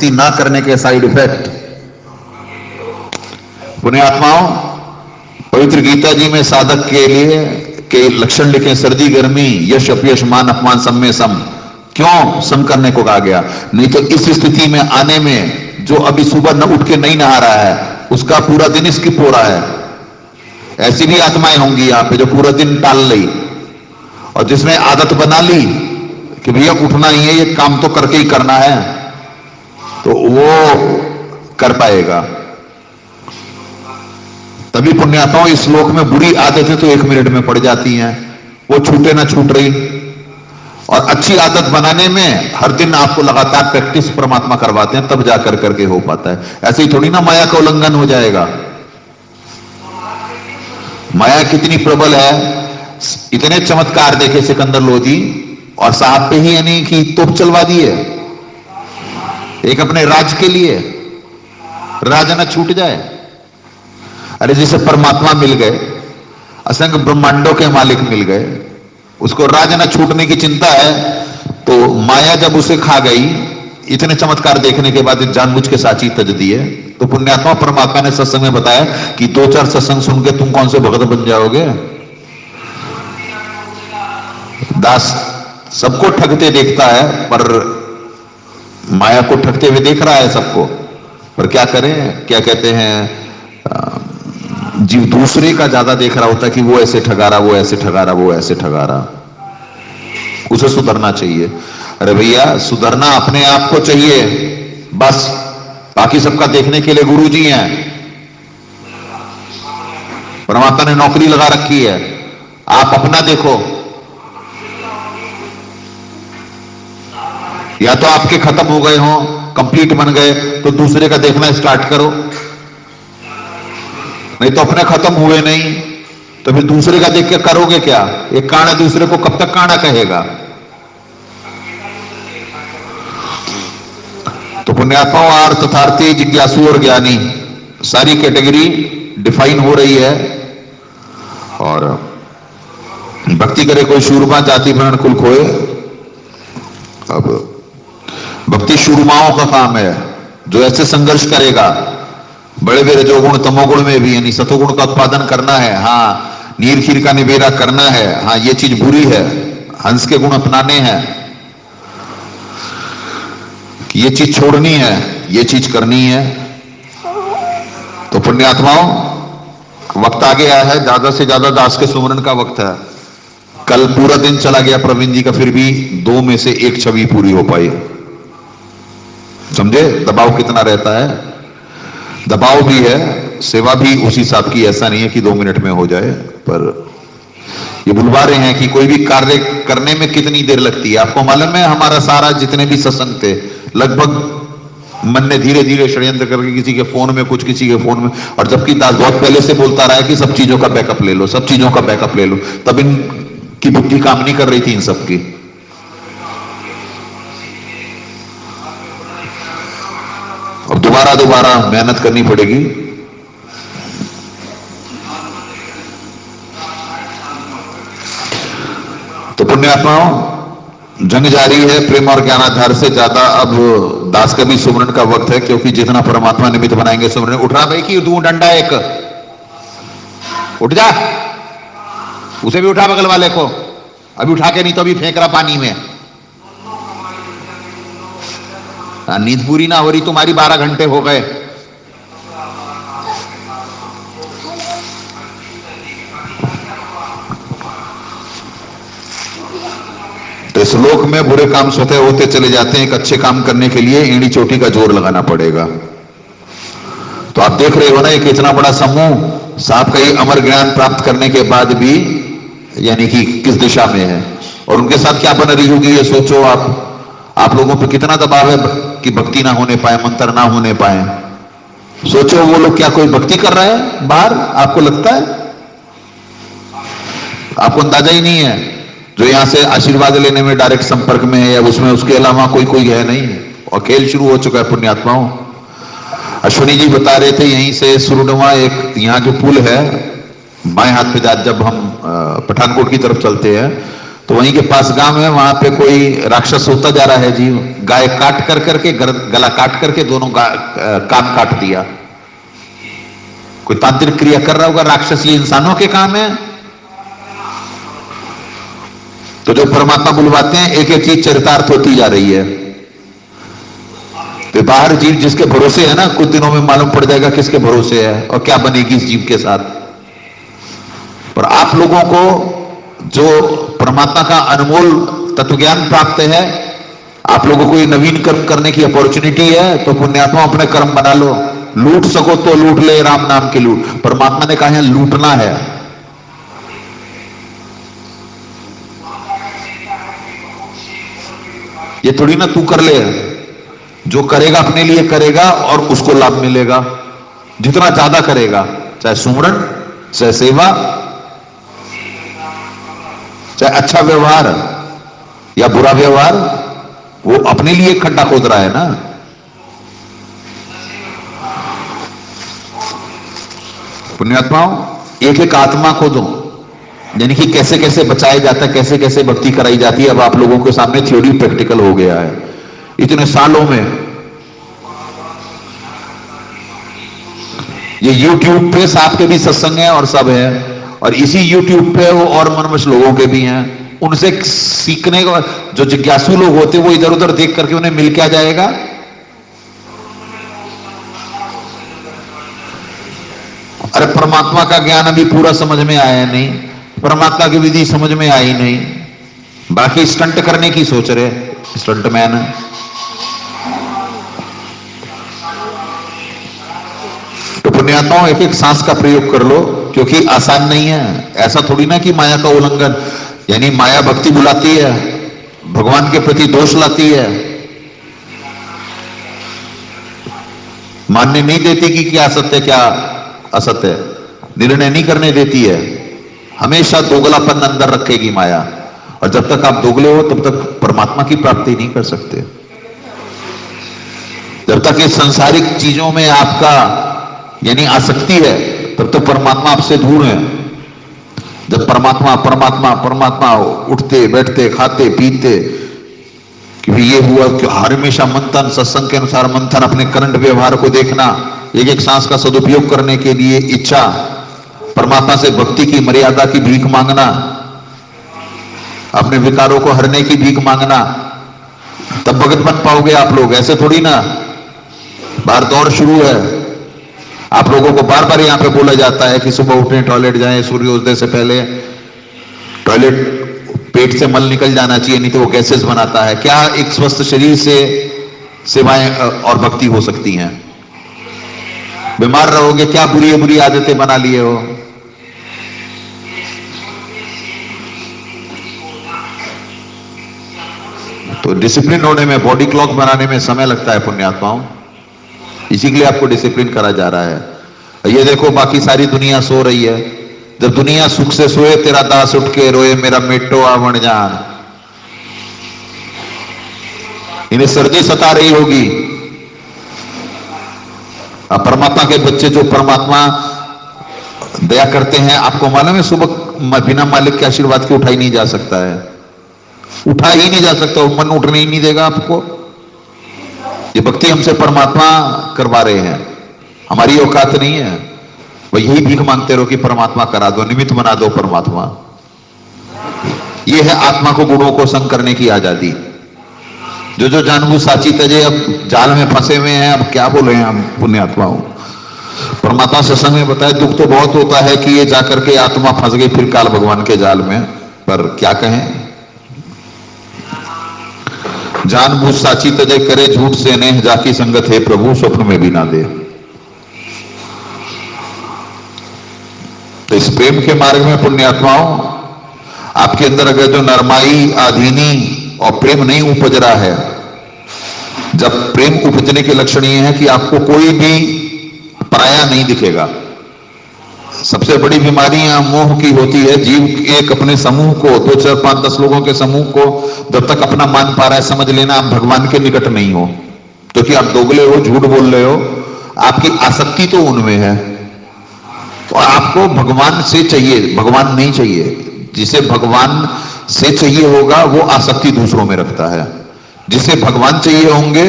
भक्ति ना करने के साइड इफेक्ट। पुण्यात्माओं, पवित्र गीता जी में साधक के लिए के लक्षण लिखे, सर्दी गर्मी, यश अपयश, मान अपमान, सम में सम। क्यों सम करने को कहा गया? नहीं तो इस स्थिति में आने में जो अभी सुबह न उठ के नहीं नहा रहा है उसका पूरा दिन स्किप हो रहा है। ऐसी भी आत्माएं होंगी यहां पे जो पूरा दिन टाल ली, और जिसने आदत बना ली कि भैया उठना ही है, ये काम तो करके ही करना है, तो वो कर पाएगा। तभी पुण्यात्माओं, इस श्लोक में बुरी आदतें तो 1 मिनट में पड़ जाती हैं, वो छूटे ना छूट रही। और अच्छी आदत बनाने में हर दिन आपको लगातार प्रैक्टिस परमात्मा करवाते हैं, तब जाकर करके हो पाता है। ऐसे ही थोड़ी ना माया का उल्लंघन हो जाएगा। माया कितनी प्रबल है, इतने चमत्कार देखे सिकंदर लोधी, और साहब पे ही यानी कि तोप चलवा दी है, एक अपने राज के लिए, राज न छूट जाए। अरे जिसे परमात्मा मिल गए, असंख्य ब्रह्मांडों के मालिक मिल गए, उसको राज न छूटने की चिंता है, तो माया जब उसे खा गई, इतने चमत्कार देखने के बाद जानबूझ के साची तज दी है। तो पुण्यात्मा, परमात्मा ने सत्संग में बताया कि 2-4 सत्संग सुन के तुम कौन से भगत बन जाओगे। दास सबको ठगते देखता है, पर माया को ठगते हुए देख रहा है सबको, पर क्या करें, क्या कहते हैं, जीव दूसरे का ज्यादा देख रहा होता है कि वो ऐसे ठगा रहा, वो ऐसे ठगा रहा, वो ऐसे ठगा रहा। उसे सुधरना चाहिए। अरे भैया, सुधरना अपने आप को चाहिए, बस बाकी सबका देखने के लिए गुरु जी हैं। परमात्मा ने नौकरी लगा रखी है, आप अपना देखो। या तो आपके खत्म हो गए हो, कंप्लीट बन गए, तो दूसरे का देखना स्टार्ट करो। नहीं तो अपने खत्म हुए नहीं, तो फिर दूसरे का देख के करोगे क्या? एक काना दूसरे को कब तक काना कहेगा? तो पुण्यात्माओं, अर्थार्थी, जिज्ञासु और ज्ञानी, सारी कैटेगरी डिफाइन हो रही है। और भक्ति करे कोई शूरमा, जाति वर्ण कुल खोए। अब भक्ति शूरमाओं का काम है, जो ऐसे संघर्ष करेगा, बड़े बड़े रजोगुण तमोगुण में भी, यानी सतोगुण का उत्पादन करना है, हाँ नीर खीर का निबेरा करना है, हाँ ये चीज बुरी है, हंस के गुण अपनाने हैं, ये चीज छोड़नी है, ये चीज करनी है। तो पुण्यात्माओं, वक्त आ गया है, ज्यादा से ज्यादा दास के सुमरन का वक्त है। कल पूरा दिन चला गया प्रवीण जी का, फिर भी 2 में से 1 छवि पूरी हो पाई। समझे दबाव कितना रहता है? दबाव भी है, सेवा भी उसी हिसाब की, ऐसा नहीं है कि 2 मिनट में हो जाए। पर ये बुलवा रहे हैं कि कोई भी कार्य करने में कितनी देर लगती है। आपको मालूम है, हमारा सारा जितने भी सत्संग थे, लगभग मन ने धीरे धीरे षड्यंत्र करके किसी के फोन में कुछ, किसी के फोन में, और जबकि दास बहुत पहले से बोलता रहा है कि सब चीजों का बैकअप ले लो, सब चीजों का बैकअप ले लो, तब इनकी बुद्धि काम नहीं कर रही थी इन सबकी। अब दोबारा मेहनत करनी पड़ेगी। तो पुण्यात्माओं, जंग जारी है प्रेम और ज्ञानाधार से ज्यादा। अब दास का भी सुमरन का वक्त है, क्योंकि जितना परमात्मा निमित्त बनाएंगे सुमरन। उठ रहा भाई कि दूं डंडा एक, उठ जा, उसे भी उठा बगल वाले को, अभी उठा के, नहीं तो अभी फेंक रहा पानी में। नींद पूरी ना हो रही तुम्हारी, 12 घंटे हो गए। तो इस लोक में बुरे काम स्वतः होते चले जाते हैं, एक अच्छे काम करने के लिए एड़ी चोटी का जोर लगाना पड़ेगा। तो आप देख रहे हो ना, एक इतना बड़ा समूह साहब का ये अमर ज्ञान प्राप्त करने के बाद भी यानी कि किस दिशा में है, और उनके साथ क्या बन रही होगी ये सोचो। आप लोगों पर कितना दबाव है कि भक्ति ना होने पाए, मंत्र ना होने पाए। सोचो वो लोग क्या कोई भक्ति कर रहा है बाहर? आपको लगता है? आपको अंदाजा ही नहीं है। जो यहां से आशीर्वाद लेने में डायरेक्ट संपर्क में है, या उसमें उसके अलावा कोई है नहीं, और खेल शुरू हो चुका है पुण्यात्माओं। अश्विनी जी बता रहे थे, यहीं से सुरुडवा एक यहाँ जो पुल है, बाएं हाथ पे जब हम पठानकोट की तरफ चलते हैं, तो वहीं के पास गांव है, वहां पे कोई राक्षस होता जा रहा है जीव, गाय काट कर करके गला काट करके दोनों कान काट दिया। कोई तांत्रिक क्रिया कर रहा होगा राक्षस, ये इंसानों के काम है। तो जो परमात्मा बुलवाते हैं एक एक चीज चरितार्थ होती जा रही है। तो बाहर जीव जिसके भरोसे है ना, कुछ दिनों में मालूम पड़ जाएगा किसके भरोसे है और क्या बनेगी इस जीव के साथ। पर आप लोगों को जो परमात्मा का अनमोल तत्वज्ञान प्राप्त है, आप लोगों को ये नवीन कर्म करने की अपॉर्चुनिटी है, तो पुण्यात्मा अपने कर्म बना लो। लूट सको तो लूट ले, राम नाम की लूट। परमात्मा ने कहा है लूटना है। ये थोड़ी ना तू कर ले, जो करेगा अपने लिए करेगा और उसको लाभ मिलेगा। जितना ज्यादा करेगा, चाहे सुमरन, चाहे सेवा, चाहे अच्छा व्यवहार या बुरा व्यवहार, वो अपने लिए खड्डा खोद रहा है ना। पुण्यात्माओं, एक एक आत्मा को दो, यानी कि कैसे कैसे बचाया जाता है, कैसे कैसे भक्ति कराई जाती है। अब आप लोगों के सामने थ्योरी प्रैक्टिकल हो गया है इतने सालों में। ये YouTube पे साहब के भी सत्संग है और सब है, और इसी YouTube पे वो और मनमश लोगों के भी हैं। उनसे सीखने का जो जिज्ञासु लोग होते वो इधर उधर देख करके उन्हें मिल क्या जाएगा। अरे परमात्मा का ज्ञान अभी पूरा समझ में आया नहीं, परमात्मा की विधि समझ में आई नहीं, बाकी स्टंट करने की सोच रहे स्टंट मैन। तो पुण्यात्माओं, एक एक सांस का प्रयोग कर लो, क्योंकि आसान नहीं है। ऐसा थोड़ी ना कि माया का उल्लंघन, यानी माया भक्ति बुलाती है, भगवान के प्रति दोष लाती है, मानने नहीं देती कि क्या सत्य क्या असत्य, निर्णय नहीं करने देती है। हमेशा दोगलापन अंदर रखेगी माया, और जब तक आप दोगले हो तब तक परमात्मा की प्राप्ति नहीं कर सकते। जब तक ये सांसारिक चीजों में आपका यानी आसक्ति है, तब तक परमात्मा आपसे दूर है। जब परमात्मा परमात्मा परमात्मा उठते बैठते खाते पीते, कि ये हुआ कि हमेशा मंथन, सत्संग के अनुसार मंथन, अपने करंट व्यवहार को देखना, एक एक सांस का सदुपयोग करने के लिए इच्छा, परमात्मा से भक्ति की मर्यादा की भीख मांगना, अपने विकारों को हरने की भीख मांगना, तब भगत बन पाओगे आप लोग। ऐसे थोड़ी ना। बाहर दौड़ शुरू है, आप लोगों को बार बार यहां पे बोला जाता है कि सुबह उठे, टॉयलेट जाएं, सूर्योदय से पहले टॉयलेट, पेट से मल निकल जाना चाहिए, नहीं तो वो गैसेस बनाता है। क्या एक स्वस्थ शरीर से सेवाएं और भक्ति हो सकती हैं? बीमार रहोगे, क्या बुरी बुरी आदतें बना लिए हो। तो डिसिप्लिन होने में, बॉडी क्लॉक बनाने में समय लगता है पुण्यात्माओं। इसी के लिए आपको डिसिप्लिन करा जा रहा है। ये देखो, बाकी सारी दुनिया सो रही है। जब दुनिया सुख से सोए, तेरा दास उठ के रोए, मेरा मेटो आवण जान। इन्हें सर्दी सता रही होगी। अब परमात्मा के बच्चे जो परमात्मा दया करते हैं, आपको मालूम है सुबह बिना मालिक के आशीर्वाद के उठा ही नहीं जा सकता है, उठा ही नहीं जा सकता, मन उठने ही नहीं देगा आपको। ये भक्ति हमसे परमात्मा करवा रहे हैं, हमारी औकात नहीं है। वही यही भीख मांगते रहो कि परमात्मा करा दो, निमित्त बना दो परमात्मा। ये है आत्मा को गुणों को संग करने की आजादी। जो जो जानबूझ साची तजे अब जाल में फंसे हुए हैं, अब क्या बोले हम पुण्यात्माओं। परमात्मा सत्संग में बताया, दुख तो बहुत होता है कि ये जाकर के आत्मा फंस गई फिर काल भगवान के जाल में, पर क्या कहें। जानबूझ साची तजे करे झूठ से नेह, जाकी संगत है प्रभु स्वप्न में भी ना दे। तो इस प्रेम के मार्ग में पुण्यात्माओं, आपके अंदर अगर जो नरमाई, आधीनी और प्रेम नहीं उपज रहा है, जब प्रेम उपजने के लक्षण ये है कि आपको कोई भी पराया नहीं दिखेगा। सबसे बड़ी बीमारियां मोह की होती है। जीव एक अपने समूह को, 2, 4, 5, 10 लोगों के समूह को जब तक अपना मान पा रहा है, समझ लेना आप भगवान के निकट नहीं हो, क्योंकि आप दोगले हो, झूठ बोल रहे हो, आपकी आसक्ति तो उनमें है। और आपको भगवान से चाहिए, भगवान नहीं चाहिए। जिसे भगवान से चाहिए होगा वो आसक्ति दूसरों में रखता है। जिसे भगवान चाहिए होंगे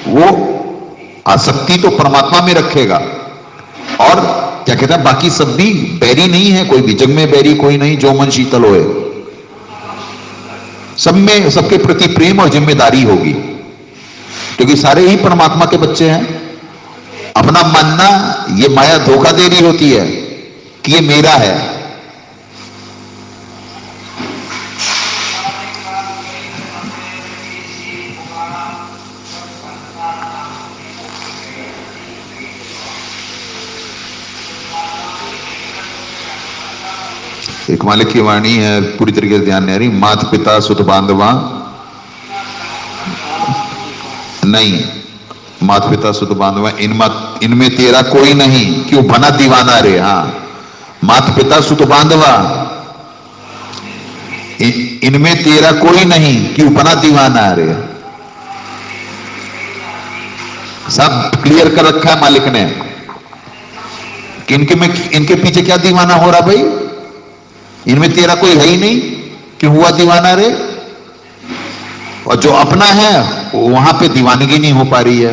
वो आसक्ति तो परमात्मा में रखेगा। और क्या कहते हैं, बाकी सब भी बैरी नहीं है, कोई भी जग में बैरी कोई नहीं, जो मन शीतल होए। सब में सबके प्रति प्रेम और जिम्मेदारी होगी, क्योंकि सारे ही परमात्मा के बच्चे हैं। अपना मानना, ये माया धोखा दे रही होती है कि ये मेरा है। एक मालिक की वाणी है, पूरी तरीके से ध्यान नहीं आ रही। मात पिता सुत बांधवा नहीं, मात पिता सुत बांधवा इनमें तेरा कोई नहीं, क्यों बना दीवाना रे। हाँ, मात पिता सुत बांधवा इनमें तेरा कोई नहीं, क्यों बना दीवाना रे। सब क्लियर कर रखा है मालिक ने कि इनके पीछे क्या दीवाना हो रहा भाई। इनमें तेरा कोई है ही नहीं, क्यों हुआ दीवाना रे। और जो अपना है वहां पे दीवानगी नहीं हो पा रही है,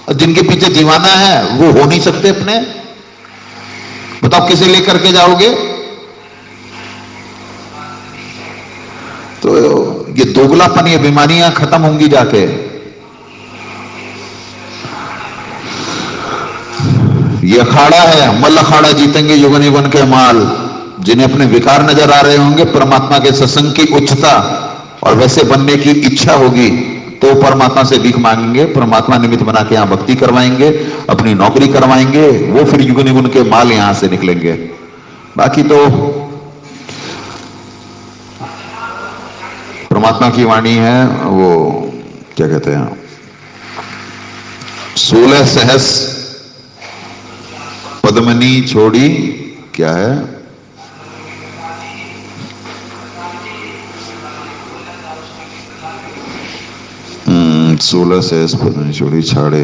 और जिनके पीछे दीवाना है वो हो नहीं सकते अपने। बताओ किसे लेकर के जाओगे। तो ये दोगलापन, ये बीमारियां खत्म होंगी जाके। ये अखाड़ा है, मल अखाड़ा जीतेंगे युगन युगन के माल। जिन्हें अपने विकार नजर आ रहे होंगे, परमात्मा के सत्संग की उच्चता और वैसे बनने की इच्छा होगी, तो परमात्मा से भीख मांगेंगे, परमात्मा निमित्त बना के यहां भक्ति करवाएंगे, अपनी नौकरी करवाएंगे, वो फिर युगन युगन के माल यहां से निकलेंगे। बाकी तो परमात्मा की वाणी है, वो क्या कहते हैं, 16 सहस पद्मनी छोड़ी, क्या है, 16 सहस पद्मनी छोड़ी छाड़े।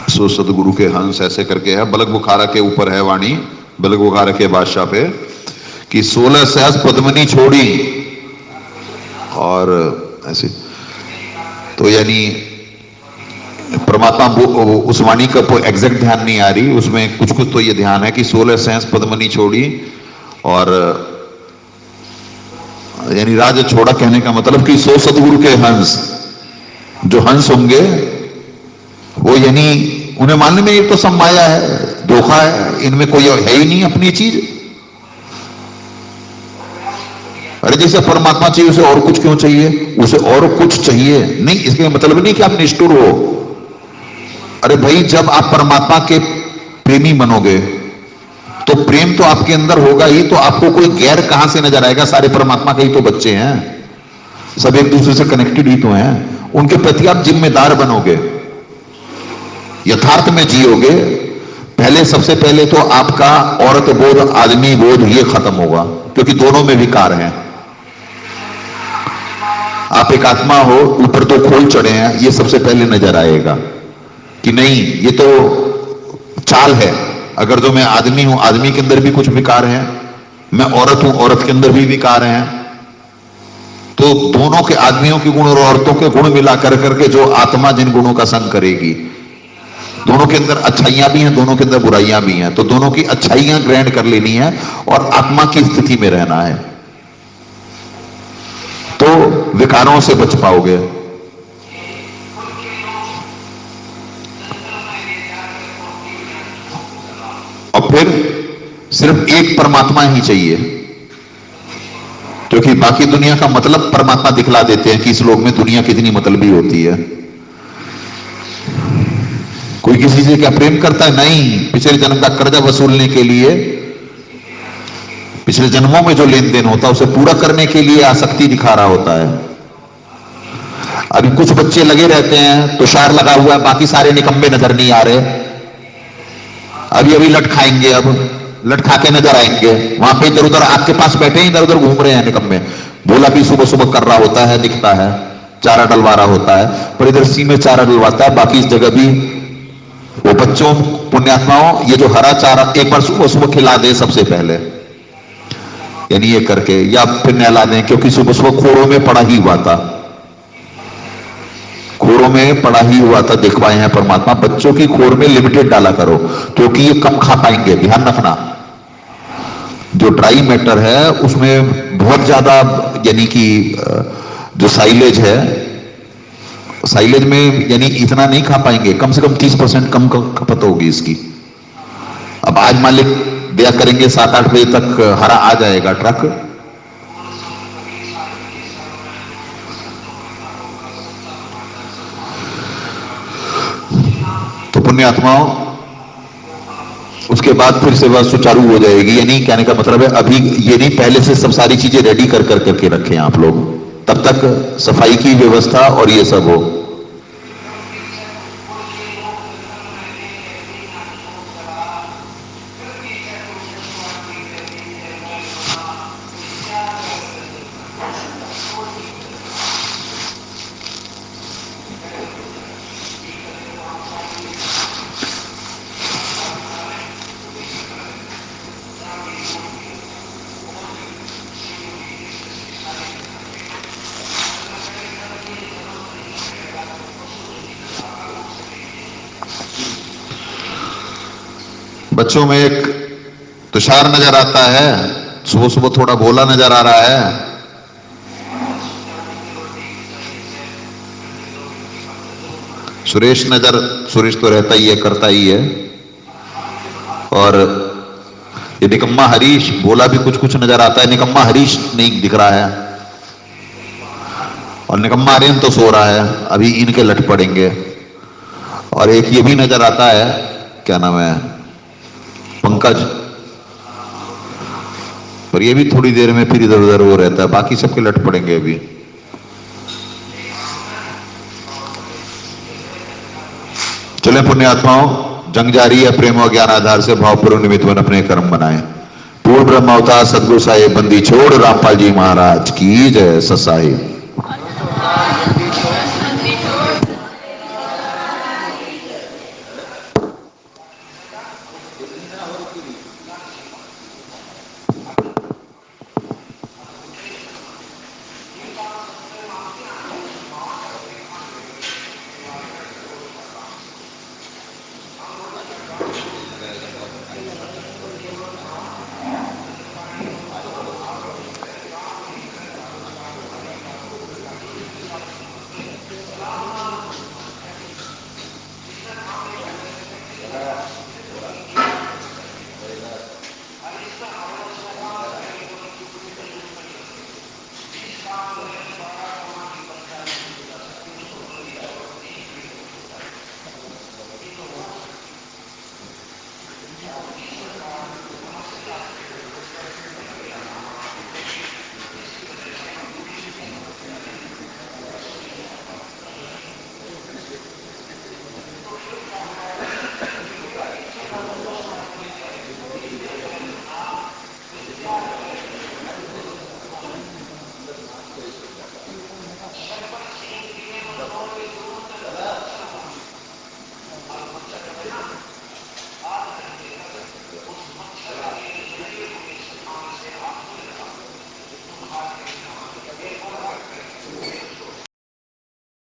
सो सदगुरु के हंस, ऐसे करके है, बलक बुखारा के ऊपर है वाणी, बलक बुखारा के बादशाह पे, कि 16 सहस पद्मनी छोड़ी। और ऐसे तो यानी परमात्मा उस वाणी का एग्जैक्ट ध्यान नहीं आ रही, उसमें कुछ कुछ तो ये ध्यान है कि 16 सहस पद्मनी छोड़ी। और यानी राज छोड़ा कहने का मतलब कि 100 सदगुरु के हंस, जो हंस होंगे वो यानी उन्हें मानने में ये तो सब माया है, धोखा है, इनमें कोई है ही नहीं अपनी चीज। अरे जैसे परमात्मा चाहिए उसे और कुछ क्यों चाहिए, उसे और कुछ चाहिए नहीं, इसके मतलब नहीं कि आप निष्ठुर हो। अरे भाई, जब आप परमात्मा के प्रेमी बनोगे तो प्रेम तो आपके अंदर होगा ही, तो आपको कोई गैर कहां से नजर आएगा। सारे परमात्मा के ही तो बच्चे हैं, सब एक दूसरे से कनेक्टेड ही तो हैं। उनके प्रति आप जिम्मेदार बनोगे, यथार्थ में जियोगे। पहले सबसे पहले तो आपका औरत बोध, आदमी बोध ये खत्म होगा, क्योंकि दोनों में विकार हैं। आप एक आत्मा हो, ऊपर दो खोल चढ़े हैं, ये सबसे पहले नजर आएगा कि नहीं, ये तो चाल है। अगर जो मैं आदमी हूं, आदमी के अंदर भी कुछ विकार है, मैं औरत हूं, औरत के अंदर भी विकार हैं, तो दोनों के, आदमियों के गुण और औरतों के गुण मिला कर करके जो आत्मा जिन गुणों का संग करेगी, दोनों के अंदर अच्छाइयां भी हैं, दोनों के अंदर बुराइयां भी हैं, तो दोनों की अच्छाइयां ग्रहण कर लेनी है और आत्मा की स्थिति में रहना है, तो विकारों से बच पाओगे। और फिर सिर्फ एक परमात्मा ही चाहिए, क्योंकि बाकी दुनिया का मतलब परमात्मा दिखला देते हैं कि इस लोक में दुनिया कितनी मतलबी होती है। कोई किसी से क्या प्रेम करता है? नहीं, पिछले जन्म का कर्जा वसूलने के लिए, पिछले जन्मों में जो लेन देन होता है उसे पूरा करने के लिए आसक्ति दिखा रहा होता है। अभी कुछ बच्चे लगे रहते हैं, तुषार लगा हुआ है, बाकी सारे निकम्मे नजर नहीं आ रहे। अभी अभी लट खाएंगे, अब लट खा के नजर आएंगे, वहां पे इधर उधर आपके पास बैठे हैं, इधर उधर घूम रहे हैं निकम्मे। बोला भी सुबह सुबह कर रहा होता है, दिखता है, चारा डलवा रहा होता है, पर इधर सी में चारा डलवाता है, बाकी इस जगह भी वो बच्चों पुण्यात्माओं ये जो हरा चारा एक बार सुबह सुबह खिला दे सबसे पहले, यानी ये करके, या फिर नहला दें, क्योंकि सुबह सुबह खोरों में पड़ा ही हुआ था, खोरों में पड़ा ही हुआ था, दिखवाए हैं परमात्मा। बच्चों की खोर में लिमिटेड डाला करो, क्योंकि ये कम खा पाएंगे, ध्यान रखना। जो ड्राई मैटर है उसमें बहुत ज्यादा, यानी कि जो साइलेज है, साइलेज में यानी इतना नहीं खा पाएंगे, कम से कम 30% कम खपत होगी इसकी। अब आज मालिक दया करेंगे 7-8 बजे तक हरा आ जाएगा ट्रक। तो पुण्य आत्माओं उसके बाद फिर सेवा सुचारू हो जाएगी। यानी कहने का मतलब है अभी ये नहीं, पहले से सब सारी चीजें रेडी कर करके रखें आप लोग, तब तक सफाई की व्यवस्था और ये सब हो। बच्चों में एक तुषार नजर आता है, सुबह सुबह थोड़ा भोला नजर आ रहा है। सुरेश तो रहता ही है, करता ही है। और ये निकम्मा हरीश, भोला भी कुछ कुछ नजर आता है, निकम्मा हरीश नहीं दिख रहा है। और निकम्मा आर्यन तो सो रहा है, अभी इनके लट पड़ेंगे। और एक ये भी नजर आता है, क्या नाम है, पंकज, पर ये भी थोड़ी देर में फिर इधर उधर वो रहता है, बाकी सबके लट पड़ेंगे अभी। चले पुण्य आत्माओं, जंग जारी है, प्रेम और ज्ञान आधार से भावपूर्ण निमित्त बन अपने कर्म बनाए। पूर्ण ब्रह्म अवतार सदगुरु साहिब बंदी छोड़ रामपाल जी महाराज की जय। ससाहिब